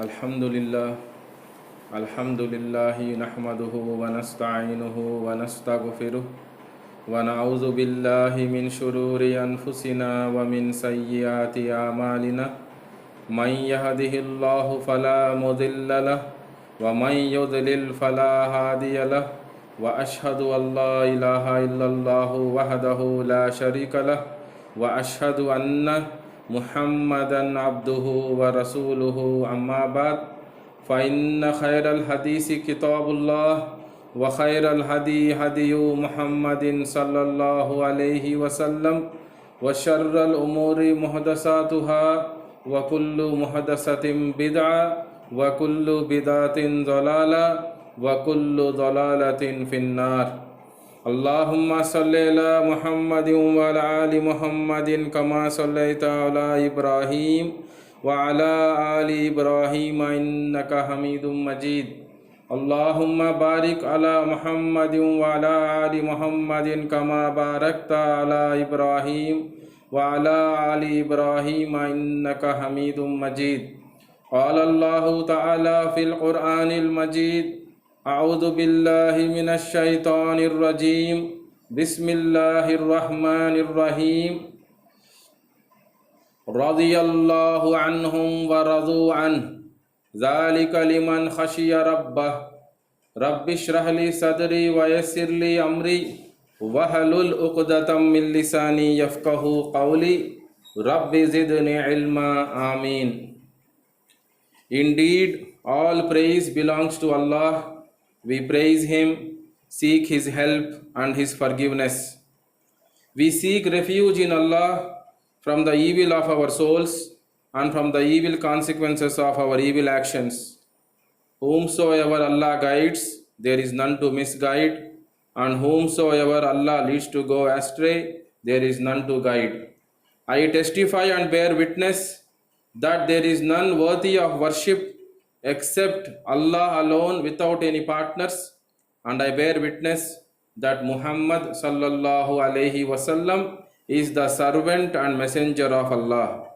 अल्हम्दुलिल्लाह अल्हम्दुलिल्लाहि नहमदुहु व नस्तईनुहु व नस्तगफिरुहु व नऊज़ु बिल्लाहि मिन शुरूरि अनफुसिना व मिन सय्यिआति आमालिना मन यहदिहिल्लाहु फला मुदिल्ल लहु व मन युद्लिल फला हादिय लहु व अशहदु अल्ला इलाहा इल्लल्लाहु वहदहु ला शरीका लहु व अशहदु अन्ना मुहम्मदन अब्दुहु व रसूलुहु अम्मा बाद फ़इन्न खैरल हदीसी किताबुल्लाह व खैरल हदी हदियु मुहम्मदिन सल्लल्लाहु अलैहि वसल्लम व शर्रल उमूरि मुहदसातुहा व कुल्लु मुहदसतिन बिदअ व कुल्लु बिदअतिन ज़लाला व कुल्लु ज़लालतिन फिन्नार। अल्लाहुम्मा सल्लि अला मुहम्मदिन व अला आलि मुहम्मदिन कमा सल्लैता अला इब्राहीम व अला आलि इब्राहीम इन्नका हमीदुम मजीद। अल्लाहुम्मा बारिक अला मुहम्मदिन व अला आलि मुहम्मदिन कमा बारकता अला इब्राहीम व अला आलि इब्राहीम इन्नका हमीदुम मजीद। क़ाल अल्लाहु तआला फ़िल क़ुरआनिल मजीद अऊज़ु बिल्लाहि मिनश शैतानिर रजीम बिस्मिल्लाहिर रहमानिर रहीम रज़ियल्लाहु अन्हुम व रज़ू अन्हु ज़ालिका लिमन खशिया रब्बह रब्बिश्रह ली सदरी व यस्सिर ली अमरी वहलुल उक़दतम मिन लिसानी यफ़क़हू क़ौली रब्बि ज़िदनी इल्मा। आमीन। Indeed, all praise belongs to Allah. We praise Him, seek His help and His forgiveness. We seek refuge in Allah from the evil of our souls and from the evil consequences of our evil actions. Whomsoever Allah guides, there is none to misguide, and whomsoever Allah leads to go astray, there is none to guide. I testify and bear witness that there is none worthy of worship except Allah alone without any partners, and I bear witness that Muhammad sallallahu alaihi wasallam is the servant and messenger of Allah.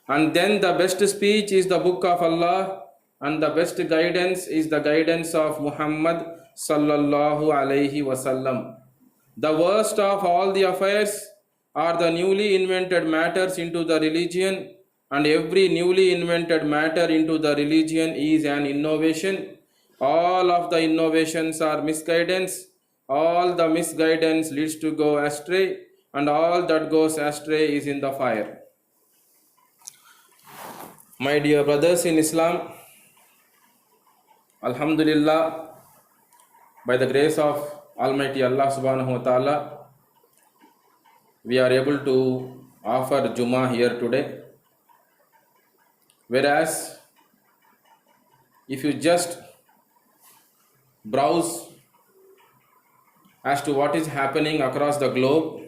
And then the best speech is the book of Allah, and the best guidance is the guidance of Muhammad sallallahu alaihi wasallam. The worst of all the affairs are the newly invented matters into the religion, and every newly invented matter into the religion is an innovation. All of the innovations are misguidance. All the misguidance leads to go astray, and all that goes astray is in the fire. My dear brothers in Islam, Alhamdulillah, by the grace of Almighty Allah subhanahu wa ta'ala, we are able to offer Jummah here today. Whereas, if you just browse as to what is happening across the globe,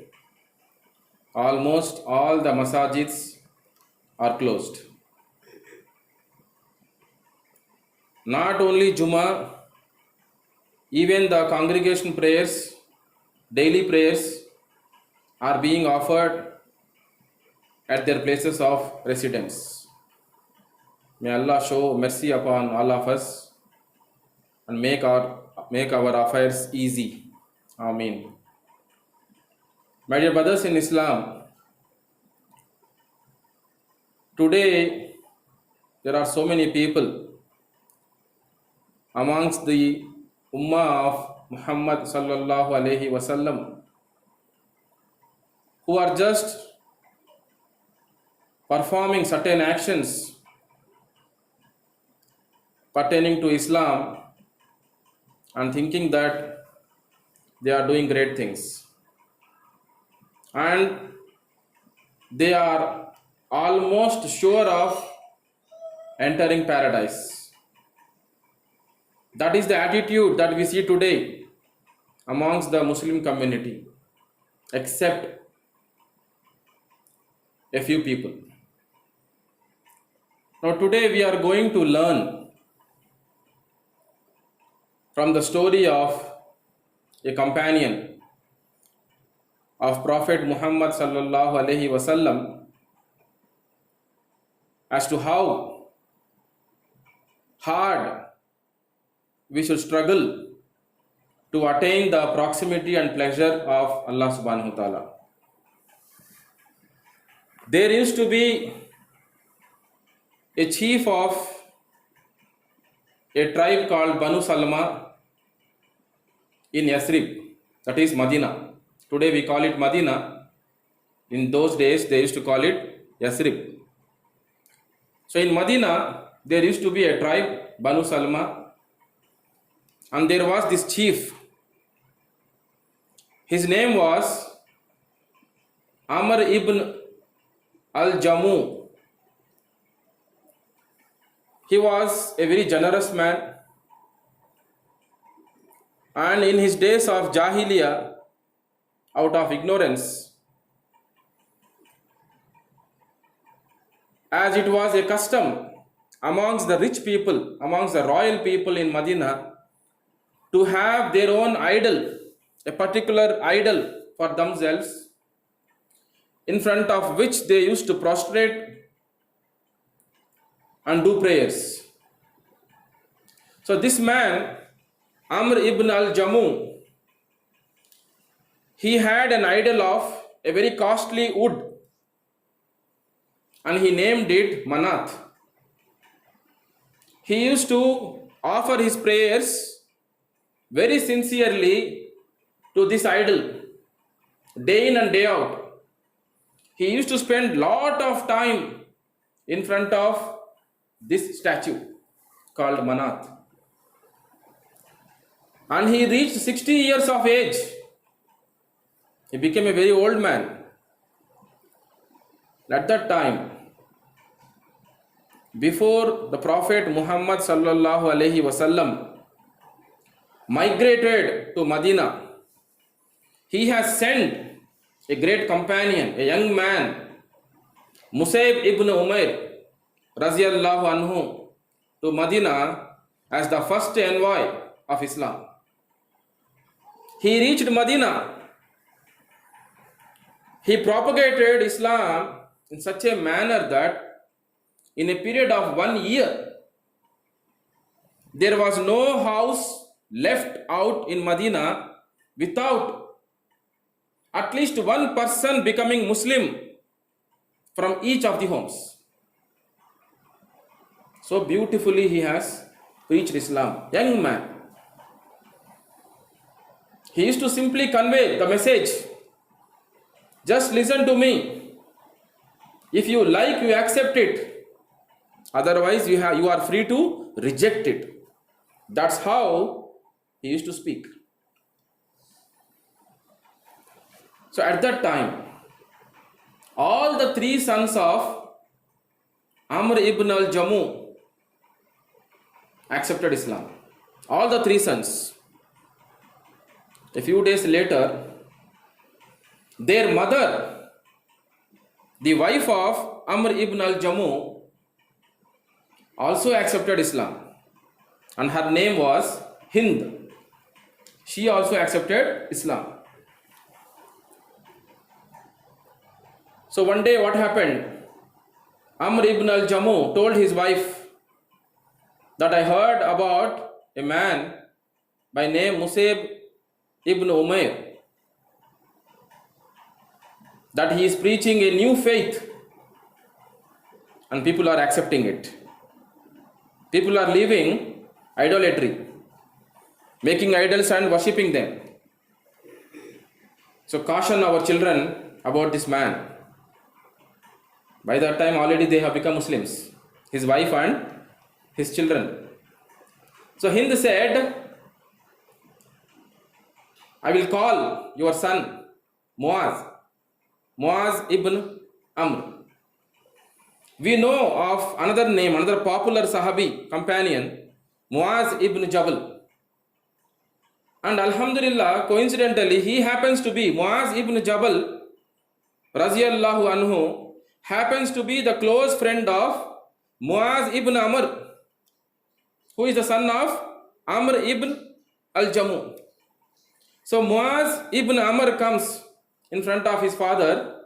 almost all the masajids are closed. Not only Jummah, even the congregation prayers, daily prayers, are being offered at their places of residence. May Allah show mercy upon all of us and make our affairs easy. Ameen. My dear brothers in Islam, today there are so many people amongst the Ummah of Muhammad sallallahu alaihi wasallam who are just performing certain actions pertaining to Islam and thinking that they are doing great things, and they are almost sure of entering paradise. That is the attitude that we see today amongst the Muslim community, except a few people. Now today we are going to learn from the story of a companion of Prophet Muhammad sallallahu alaihi wasallam as to how hard we should struggle to attain the proximity and pleasure of Allah subhanahu wa ta'ala. There used to be a chief of a tribe called Banu Salma in Yathrib, that is Medina. Today we call it Medina. In those days they used to call it Yathrib. So in Medina there used to be a tribe, Banu Salma, and there was this chief. His name was Amr ibn al-Jamu. He was a very generous man, and in his days of Jahiliyyah, out of ignorance, as it was a custom amongst the rich people, amongst the royal people in Medina, to have their own idol, a particular idol for themselves, in front of which they used to prostrate and do prayers. So this man, Amr ibn al-Jamu, he had an idol of a very costly wood, and he named it Manat. He used to offer his prayers very sincerely to this idol, day in and day out. He used to spend lot of time in front of this statue called Manat. And he reached 60 years of age. He became a very old man. At that time, before the Prophet Muhammad sallallahu alaihi wasallam migrated to Medina, he has sent a great companion, a young man, Musayb ibn Umair raziyallahu anhu, to Medina as the first envoy of Islam. He reached Medina. He propagated Islam in such a manner that in a period of 1 year, there was no house left out in Medina without at least one person becoming Muslim from each of the homes. So beautifully he has preached Islam. Young man. He used to simply convey the message. Just listen to me. If you like, you accept it. Otherwise, you are free to reject it. That's how he used to speak. So at that time, all the three sons of Amr ibn al-Jamu accepted Islam. All the three sons. A few days later, their mother, the wife of Amr ibn al-Jamu, also accepted Islam, and her name was Hind. She also accepted Islam. So one day what happened? Amr ibn al-Jamu told his wife that I heard about a man by name Musayb ibn Umair, that he is preaching a new faith and people are accepting it. People are leaving idolatry, making idols and worshipping them. So caution our children about this man. By that time already they have become Muslims, his wife and his children. So Hind said, I will call your son Muaz ibn Amr. We know of another name, another popular Sahabi companion, Muaz ibn Jabal. And Alhamdulillah, coincidentally, he happens to be Muaz ibn Jabal raziyallahu anhu, happens to be the close friend of Muaz ibn Amr, who is the son of Amr ibn al-Jamu. So Muaz ibn Amr comes in front of his father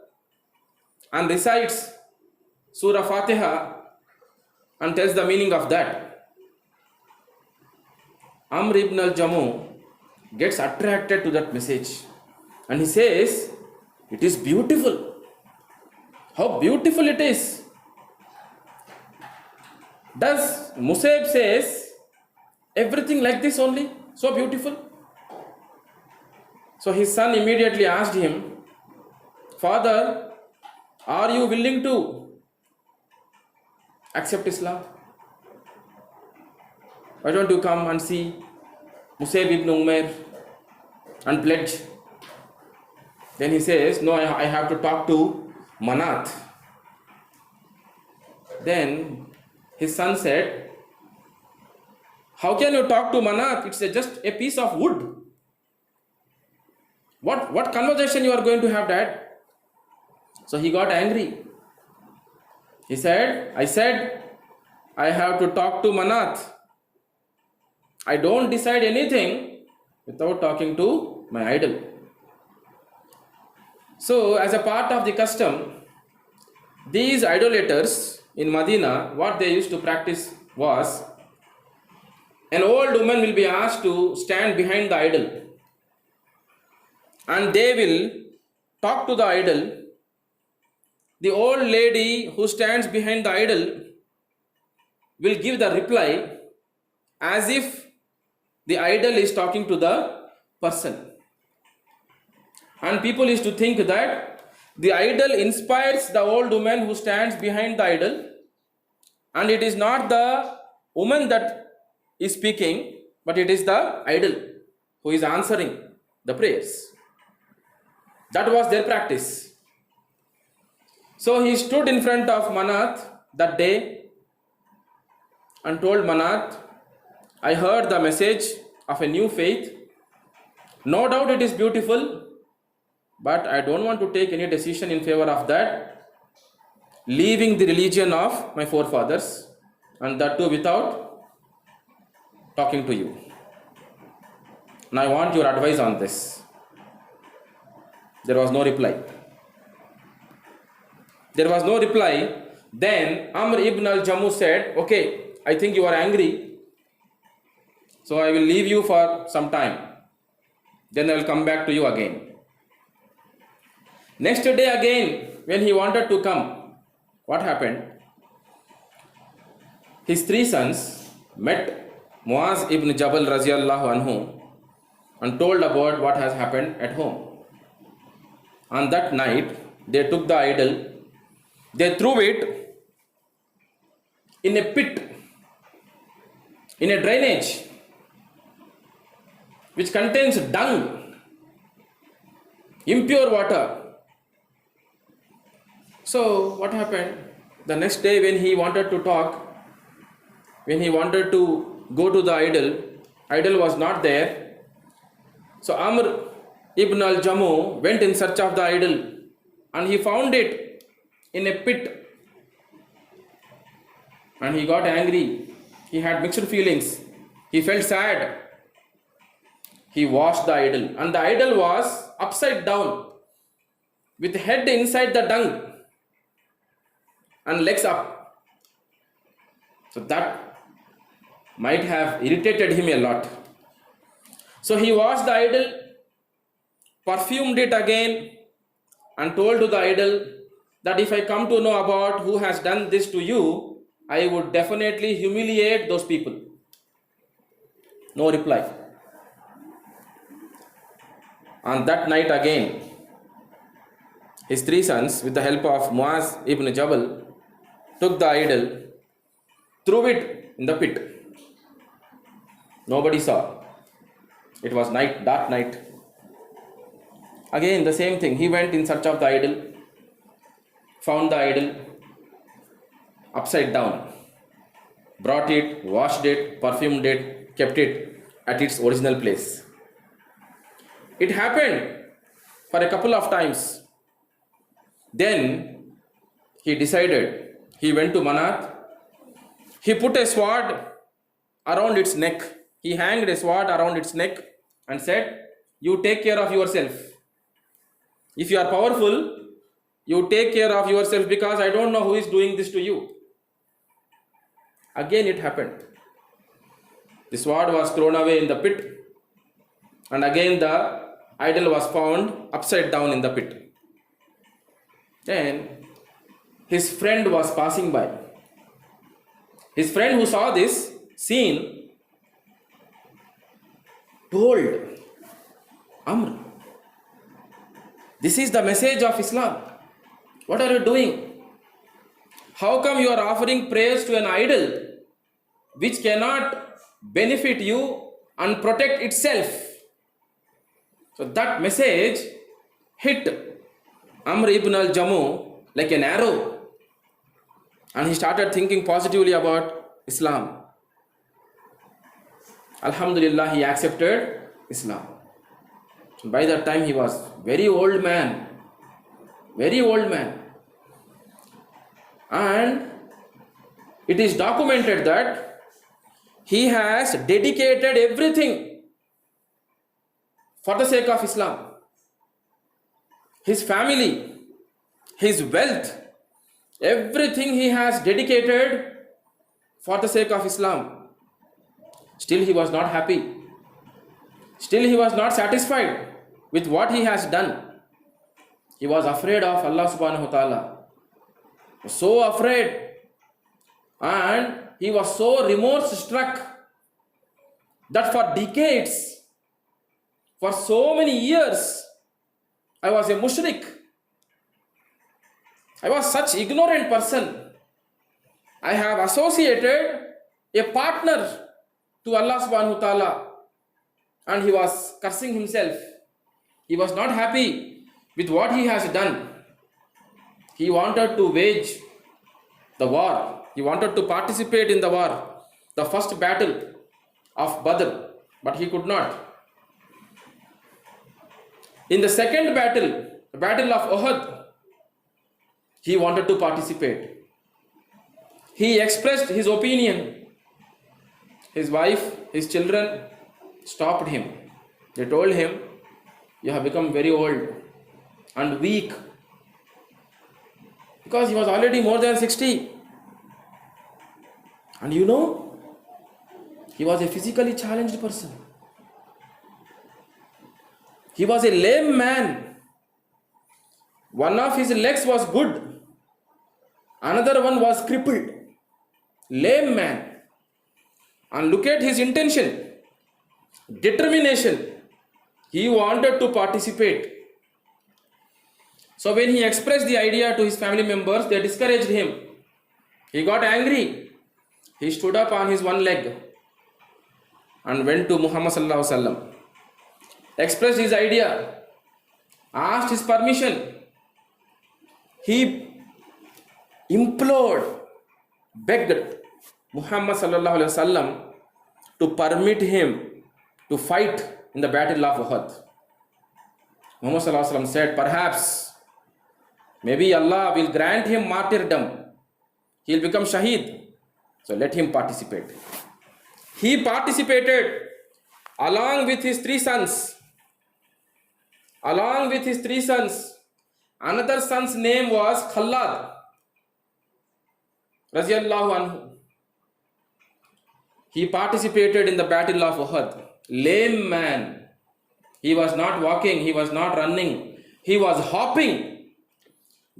and recites Surah Fatiha and tells the meaning of that. Amr ibn al-Jamu gets attracted to that message and he says, it is beautiful. How beautiful it is. Does Musayb says everything like this only? So beautiful. So his son immediately asked him, Father, are you willing to accept Islam? Why don't you come and see Musayb ibn Umair and pledge? Then he says, no, I have to talk to Manat. Then his son said, how can you talk to Manat? It's just a piece of wood. What conversation you are going to have, Dad? So he got angry. He said, I have to talk to Manat. I don't decide anything without talking to my idol. So as a part of the custom, these idolaters in Medina, what they used to practice was, an old woman will be asked to stand behind the idol and they will talk to the idol. The old lady who stands behind the idol will give the reply as if the idol is talking to the person. And people used to think that the idol inspires the old woman who stands behind the idol, and it is not the woman that is speaking, but it is the idol who is answering the prayers. That was their practice. So he stood in front of Manat that day and told Manat, I heard the message of a new faith. No doubt it is beautiful, but I don't want to take any decision in favor of that, leaving the religion of my forefathers, and that too without talking to you. And I want your advice on this. There was no reply. Then Amr ibn al-Jamu said, okay, I think you are angry, so I will leave you for some time. Then I will come back to you again. Next day again, when he wanted to come, what happened? His three sons met Muaz ibn Jabal Raziyallahu anhu and told about what has happened at home. On that night, they took the idol, they threw it in a pit, in a drainage, which contains dung, impure water. So what happened? The next day when he wanted to talk, when he wanted to go to the idol was not there. So Amr ibn al-Jamu went in search of the idol and he found it in a pit. And he got angry. He had mixed feelings. He felt sad. He washed the idol, and the idol was upside down with head inside the dung and legs up. So that might have irritated him a lot. So he washed the idol, perfumed it again, and told to the idol that if I come to know about who has done this to you, I would definitely humiliate those people. No reply. On that night again, his three sons, with the help of Muaz ibn Jabal, took the idol, threw it in the pit. Nobody saw. It was night, dark night. Again the same thing. He went in search of the idol, found the idol upside down, brought it, washed it, perfumed it, kept it at its original place. It happened for a couple of times. Then he decided, he went to Manat, he put a sword around its neck. He hanged a sword around its neck and said, you take care of yourself. If you are powerful, you take care of yourself, because I don't know who is doing this to you. Again it happened. The sword was thrown away in the pit, and again the idol was found upside down in the pit. Then his friend was passing by. His friend who saw this scene told Amr, this is the message of Islam. What are you doing? How come you are offering prayers to an idol which cannot benefit you and protect itself? So that message hit Amr ibn al-Jamu like an arrow, and he started thinking positively about Islam. Alhamdulillah, he accepted Islam. By that time he was very old man, and it is documented that he has dedicated everything for the sake of Islam. His family, his wealth, everything he has dedicated for the sake of Islam. Still he was not happy. Still he was not satisfied with what he has done. He was afraid of Allah subhanahu wa ta'ala. So afraid. And he was so remorse struck that for decades, for so many years, I was a mushrik. I was such ignorant person. I have associated a partner to Allah subhanahu wa ta'ala. And he was cursing himself. He was not happy with what he has done. He wanted to wage the war. He wanted to participate in the war, the first battle of Badr, but he could not. In the second battle, the battle of Uhud, he wanted to participate. He expressed his opinion. His wife, his children stopped him. They told him, you have become very old and weak, because he was already more than 60. And you know, he was a physically challenged person. He was a lame man. One of his legs was good, another one was crippled. Lame man. And look at his intention, determination. He wanted to participate. So when he expressed the idea to his family members, they discouraged him. He got angry. He stood up on his one leg and went to Muhammad sallallahu alaihi wasallam, expressed his idea, asked his permission. He implored, begged Muhammad sallallahu alaihi wasallam to permit him to fight in the battle of Uhud. Muhammad sallallahu alaihi wasallam said, perhaps, maybe Allah will grant him martyrdom. He will become shaheed. So let him participate. He participated along with his three sons. Another son's name was Khalad Raziyallahu anhu. He participated in the battle of Uhud. Lame man. He was not walking, he was not running. He was hopping,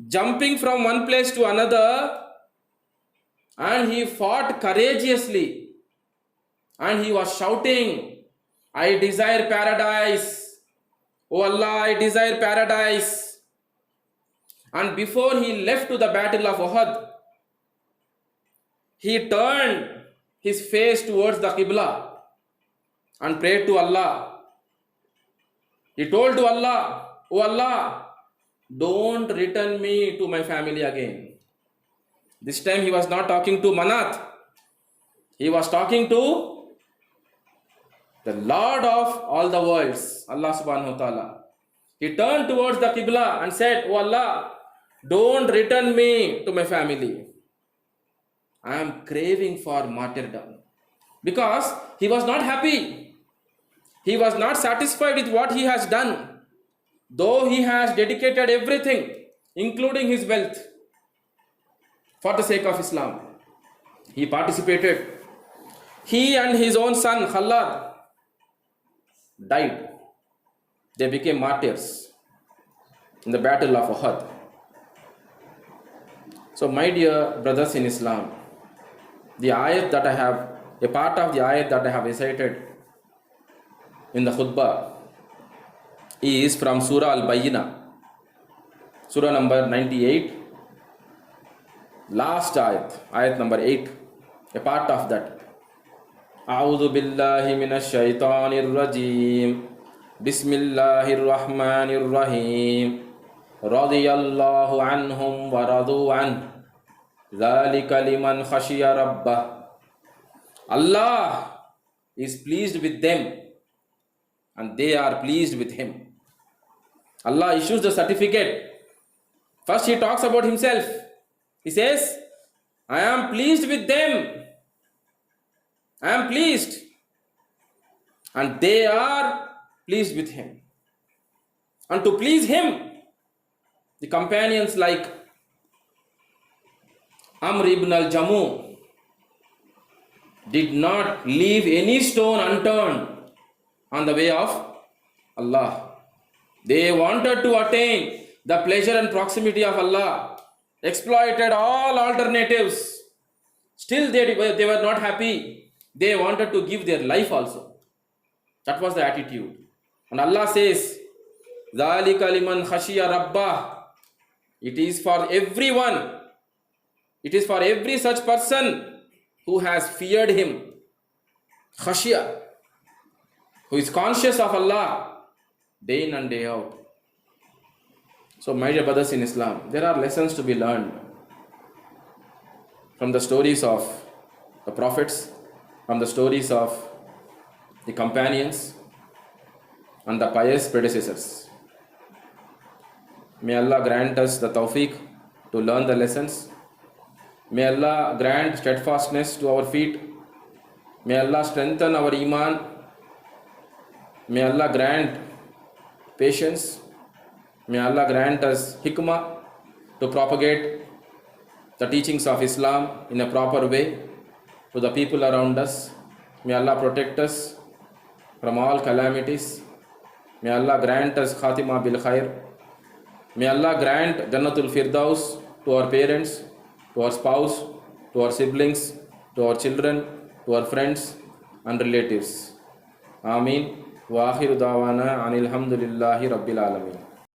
jumping from one place to another, and he fought courageously. And he was shouting, I desire paradise. Oh Allah, I desire paradise. And before he left to the battle of Uhud, he turned his face towards the Qibla and prayed to Allah. He told to Allah, oh Allah, don't return me to my family again. This time he was not talking to Manat. He was talking to the Lord of all the worlds, Allah subhanahu wa ta'ala. He turned towards the Qibla and said, oh Allah, don't return me to my family. I am craving for martyrdom. Because he was not happy. He was not satisfied with what he has done. Though he has dedicated everything, including his wealth, for the sake of Islam. He participated. He and his own son Khallad died. They became martyrs in the battle of Uhud. So, my dear brothers in Islam, the ayat that I have, a part of the ayat that I have recited in the khutbah is from Surah Al-Bayyinah, Surah number 98, last ayat, ayat number 8, a part of that. أعوذ بالله من الشيطان الرجيم بسم الله الرحمن الرحيم رضي الله عنهم ورضوا عنه ذلك لمن خشي ربه. Allah is pleased with them and they are pleased with him. Allah issues the certificate. First he talks about himself. He says, I am pleased with them. I am pleased. And they are pleased with him. And to please him, the companions like Amr ibn al-Jamu did not leave any stone unturned on the way of Allah. They wanted to attain the pleasure and proximity of Allah, exploited all alternatives. Still they were not happy. They wanted to give their life also. That was the attitude. And Allah says, ذَلِكَ لِمَنْ خَشِيَ رَبَّهُ. It is for everyone. It is for every such person who has feared him. Khashiyah, who is conscious of Allah day in and day out. So, my dear brothers in Islam, there are lessons to be learned from the stories of the prophets, from the stories of the companions and the pious predecessors. May Allah grant us the tawfiq to learn the lessons. May Allah grant steadfastness to our feet. May Allah strengthen our iman. May Allah grant patience. May Allah grant us hikmah to propagate the teachings of Islam in a proper way to the people around us. May Allah protect us from all calamities. May Allah grant us khatima bil khair. May Allah grant Jannatul Firdaus to our parents, to our spouse, to our siblings, to our children, to our friends and relatives. Ameen. Wa akhiru dawana anil hamdulillahi rabbil alamin.